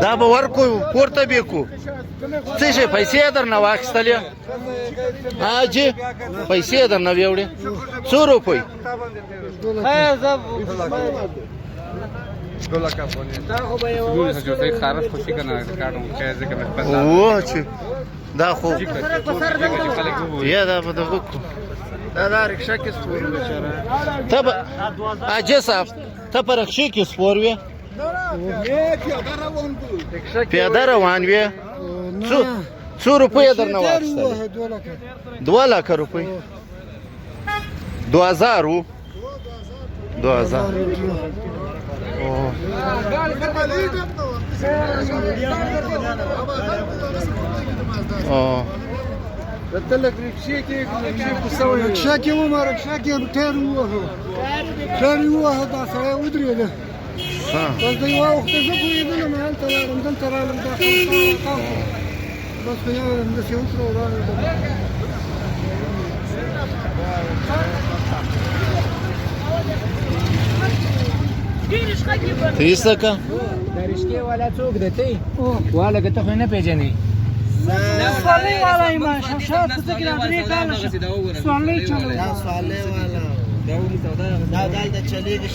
دا به ورکو پورته بیکو څه شي پیسې درنه واخیستلې حاجي پیسې درنه ویوړې څو روپۍ اوه چې دا خو یا دا به دغه دا رکشا کې سپور ته به حاجي صاحب ته په رکشې کې سپور وې پیاده روان وې څو روپۍ درنه واخیستلې 2 لکه روپۍ 2000 و 2000 رکشا کې ومه رکشا کې ټیر ووهه دا سړی ودرېده بس د یوه وخته زه پوهېدلم هلته لاړم دلته رالم دا بس په یو همداسې وکړه ولاړم ته یې څه که دا رشکې والا څوک دی ته والا که ته خو یې نه پېژنې سوالۍ والا یم شمشاد په څه کې دا 3 کاله سوالۍ چلوي دا دلته چلېږي